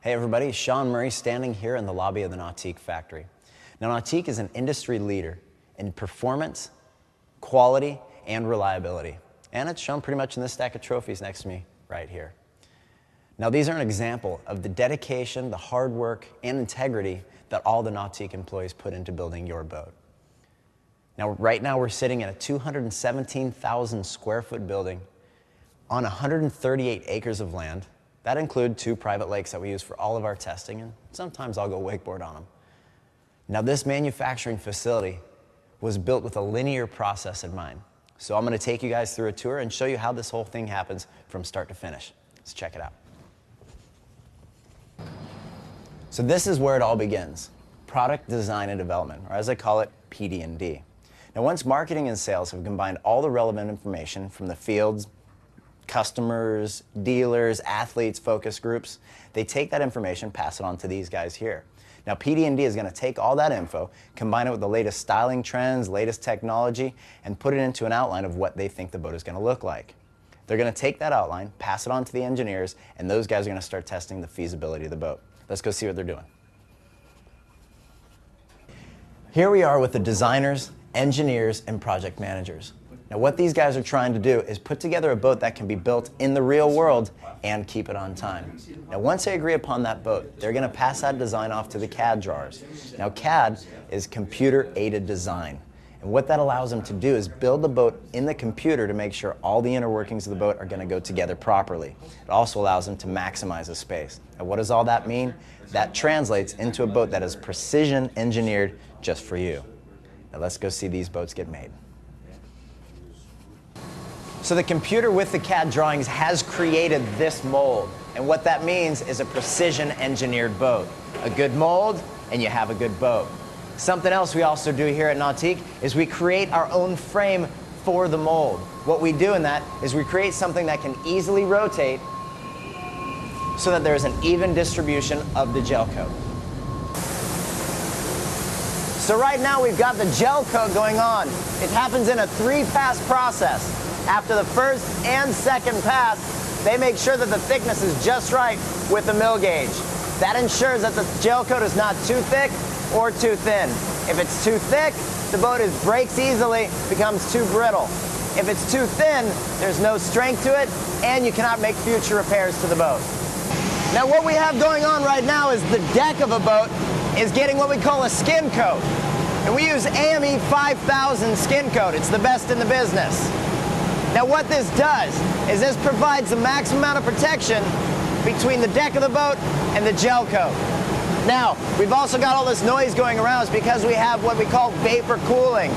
Hey everybody, Sean Murray standing here in the lobby of the Nautique factory. Now Nautique is an industry leader in performance, quality, and reliability. And it's shown pretty much in this stack of trophies next to me right here. Now these are an example of the dedication, the hard work, and integrity that all the Nautique employees put into building your boat. Now right now we're sitting in a 217,000 square foot building on 138 acres of land. That includes 2 private lakes that we use for all of our testing, and sometimes I'll go wakeboard on them. Now this manufacturing facility was built with a linear process in mind. So I'm going to take you guys through a tour and show you how this whole thing happens from start to finish. Let's check it out. So this is where it all begins, product design and development, or as I call it, PD&D. Now once marketing and sales have combined all the relevant information from the fields, customers, dealers, athletes, focus groups, they take that information, pass it on to these guys here. Now PD&D is going to take all that info, combine it with the latest styling trends, latest technology, and put it into an outline of what they think the boat is going to look like. They're going to take that outline, pass it on to the engineers, and those guys are going to start testing the feasibility of the boat. Let's go see what they're doing. Here we are with the designers, engineers, and project managers. Now what these guys are trying to do is put together a boat that can be built in the real world and keep it on time. Now once they agree upon that boat, they're going to pass that design off to the CAD drawers. Now CAD is computer-aided design. And what that allows them to do is build the boat in the computer to make sure all the inner workings of the boat are going to go together properly. It also allows them to maximize the space. And what does all that mean? That translates into a boat that is precision engineered just for you. Now let's go see these boats get made. So the computer with the CAD drawings has created this mold. And what that means is a precision engineered boat. A good mold and you have a good boat. Something else we also do here at Nautique is we create our own frame for the mold. What we do in that is we create something that can easily rotate so that there's an even distribution of the gel coat. So right now we've got the gel coat going on. It happens in a 3-pass process. After the first and second pass, they make sure that the thickness is just right with the mill gauge. That ensures that the gel coat is not too thick or too thin. If it's too thick, the boat breaks easily, becomes too brittle. If it's too thin, there's no strength to it, and you cannot make future repairs to the boat. Now what we have going on right now is the deck of a boat is getting what we call a skin coat. And we use AME 5000 skin coat. It's the best in the business. Now what this does is this provides the maximum amount of protection between the deck of the boat and the gel coat. Now, we've also got all this noise going around because we have what we call vapor cooling.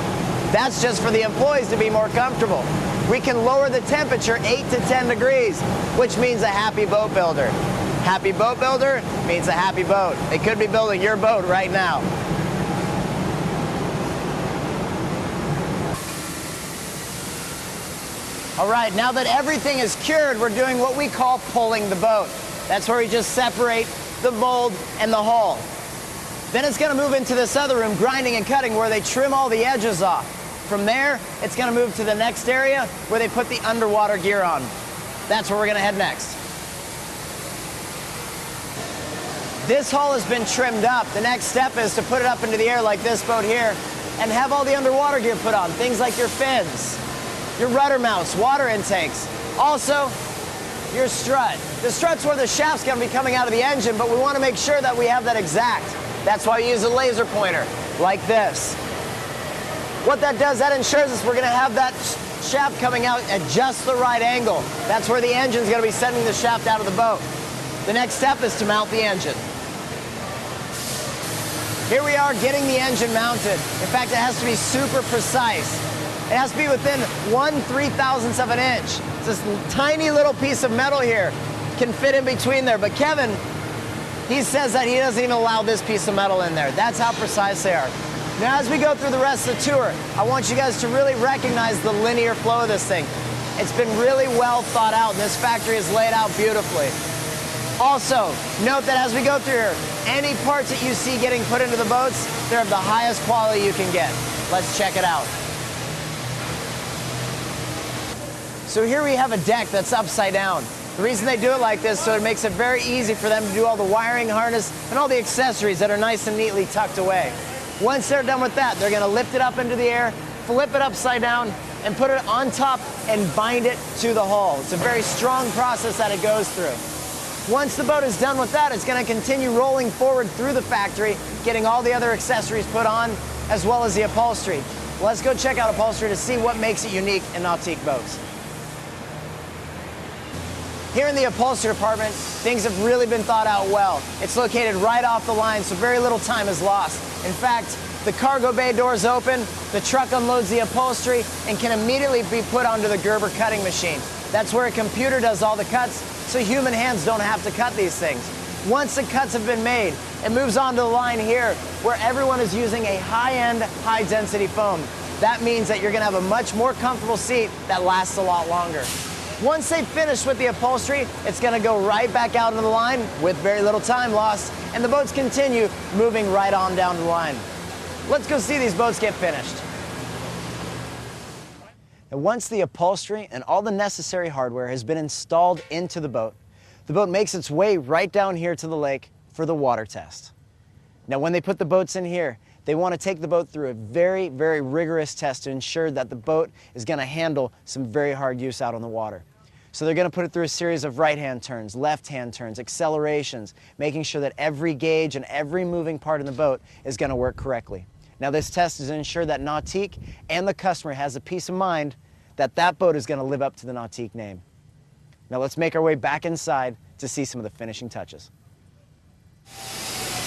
That's just for the employees to be more comfortable. We can lower the temperature 8 to 10 degrees, which means a happy boat builder. Happy boat builder means a happy boat. They could be building your boat right now. All right, now that everything is cured, we're doing what we call pulling the boat. That's where we just separate the mold and the hull. Then it's going to move into this other room, grinding and cutting, where they trim all the edges off. From there, it's going to move to the next area where they put the underwater gear on. That's where we're going to head next. This hull has been trimmed up. The next step is to put it up into the air like this boat here and have all the underwater gear put on, things like your fins, your rudder mounts, water intakes. Also, your strut. The strut's where the shaft's going to be coming out of the engine, but we want to make sure that we have that exact. That's why we use a laser pointer, like this. What that does, that ensures us we're going to have that shaft coming out at just the right angle. That's where the engine's going to be sending the shaft out of the boat. The next step is to mount the engine. Here we are getting the engine mounted. In fact, it has to be super precise. It has to be within 1/3000th of an inch. It's this tiny little piece of metal here. Can fit in between there. But Kevin, he says that he doesn't even allow this piece of metal in there. That's how precise they are. Now, as we go through the rest of the tour, I want you guys to really recognize the linear flow of this thing. It's been really well thought out, and this factory is laid out beautifully. Also, note that as we go through here, any parts that you see getting put into the boats, they're of the highest quality you can get. Let's check it out. So here we have a deck that's upside down. The reason they do it like this, so it makes it very easy for them to do all the wiring harness and all the accessories that are nice and neatly tucked away. Once they're done with that, they're going to lift it up into the air, flip it upside down, and put it on top and bind it to the hull. It's a very strong process that it goes through. Once the boat is done with that, it's going to continue rolling forward through the factory, getting all the other accessories put on, as well as the upholstery. Let's go check out upholstery to see what makes it unique in Nautique boats. Here in the upholstery department, things have really been thought out well. It's located right off the line, so very little time is lost. In fact, the cargo bay doors open, the truck unloads the upholstery, and can immediately be put onto the Gerber cutting machine. That's where a computer does all the cuts, so human hands don't have to cut these things. Once the cuts have been made, it moves on to the line here, where everyone is using a high-end, high-density foam. That means that you're going to have a much more comfortable seat that lasts a lot longer. Once they've finished with the upholstery, it's going to go right back out into the line with very little time lost, and the boats continue moving right on down the line. Let's go see these boats get finished. And once the upholstery and all the necessary hardware has been installed into the boat makes its way right down here to the lake for the water test. Now, when they put the boats in here, they want to take the boat through a very, very rigorous test to ensure that the boat is going to handle some very hard use out on the water. So they're going to put it through a series of right-hand turns, left-hand turns, accelerations, making sure that every gauge and every moving part in the boat is going to work correctly. Now, this test is to ensure that Nautique and the customer has a peace of mind that that boat is going to live up to the Nautique name. Now, let's make our way back inside to see some of the finishing touches.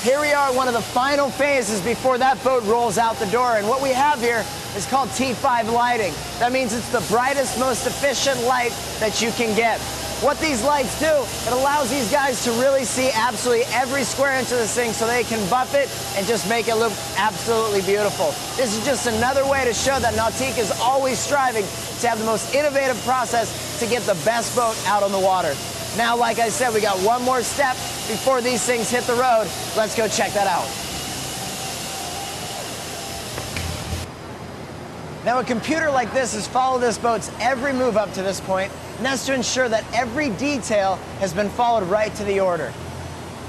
Here we are at one of the final phases before that boat rolls out the door, and what we have here is called T5 lighting. That means it's the brightest, most efficient light that you can get. What these lights do, it allows these guys to really see absolutely every square inch of this thing so they can buff it and just make it look absolutely beautiful. This is just another way to show that Nautique is always striving to have the most innovative process to get the best boat out on the water. Now, like I said, we got one more step before these things hit the road. Let's go check that out. Now, a computer like this has followed this boat's every move up to this point, and that's to ensure that every detail has been followed right to the order.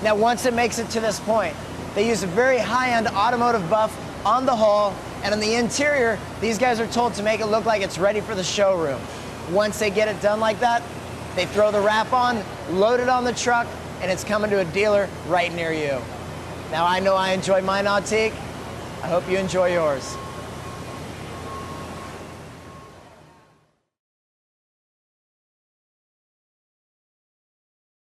Now, once it makes it to this point, they use a very high-end automotive buff on the hull, and on the interior, these guys are told to make it look like it's ready for the showroom. Once they get it done like that, they throw the wrap on, load it on the truck, and it's coming to a dealer right near you. Now, I know I enjoy my Nautique. I hope you enjoy yours.